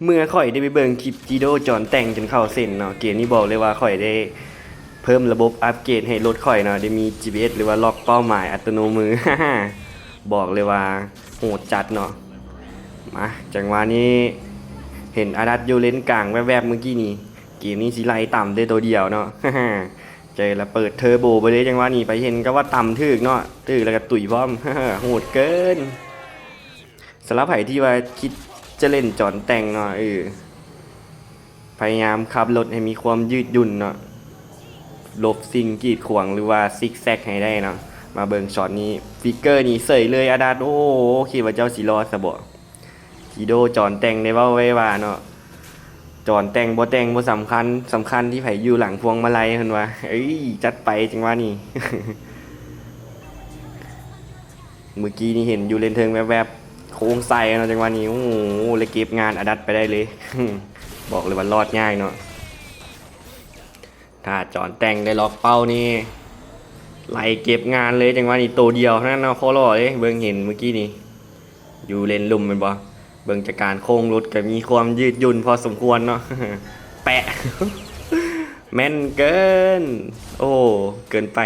เมื่อข่อยได้ไปเบิ่งคลิปจีโดจอนแต่งจนเข้าเส้นเนาะเกมนี้บอกเลยว่าข่อยได้เพิ่มระบบอัปเกรดให้รถข่อยเนาะได้มี GPS หรือว่าล็อกเป้าหมายอัตโนมือ บอกเลยว่าโหดจัดเนาะมาจังหวะนี้เห็นอาดัตโยเลนกลางแวบๆเมื่อกี้นี้เกมนี้สิไล่ต่ำได้ตัวเดียวเนาะ เจอแล้วเปิดเทอร์โบไปเลยจังหวะนี้ไปเห็นก็ว่าต่ำถึกเนาะถึกแล้วก็ตุ๋ยพร้อม โหดเกินสำหรับไผ่ที่ว่าคิดจะเล่นจอนแต่งเนาะพยายามขับรถให้มีความยืดหยุ่นเนาะหลบสิ่งกีดขวางหรือว่าซิกแซกให้ได้เนาะมาเบิ่งช็อตนี้ฟิกเกอร์นี่เสยเลยอาดาโอ้คิดว่าเจ้าสิรอดซะบ่ทีโดจอนแต่งได้เว้าไว้ว่าเนาะจอนแต่งบ่สำคัญที่ไผอยู่หลังพวงมาลัยเพิ่นว่าเอ้ยจัดไปจังว่านี่ เมื่อกี้นี่เห็นอยู่เลนเทิงแวบๆโค้งใส่เนาะจังหวะนี้โอ้โหเลยเก็บงานอดัตไปได้เลย บอกเลยว่ารอดง่ายเนาะถ้าจอนแต่งได้ล็อกเป้านี่ไล่เก็บงานเลยจังหวะนี้ตัวเดียวเท่านั้นเนาะโคโลเลยเบิ่งเห็นเมื่อกี้นี่อยู่เลนลุ่มเป็นบ่เบิ่งจากการโค้งรถก็มีความยืดหยุ่นพอสมควรเนาะ แปะ แม่นเกินโอ้เกินไป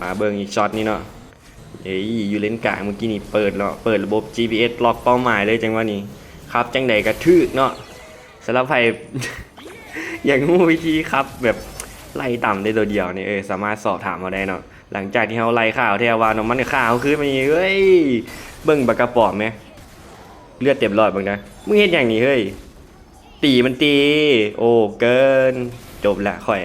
มาเบิ่งอีกช็อตนี้เนาะอยู่เลนกลางเมื่อกี้นี่เปิดแล้วเปิดระบบ GPS ล็อกเป้าหมายเลยจังว่านี่ครับจังใดกระทึกเนาะสำหรับใคร อย่างงูวิธีครับแบบไล่ต่ำได้ตัวเดียวนี่สามารถสอบถามมาได้เนาะหลังจากที่เขาไล่ข่าวเทวาเนาะมันข่าวคือมันเฮ้ยเบิ่งบักกระป๋อมไหมเลือดเต็มรอดบ้างนะมึงเห็นอย่างนี้เฮ้ยตีมันตีโอ้เกินจบละข่อย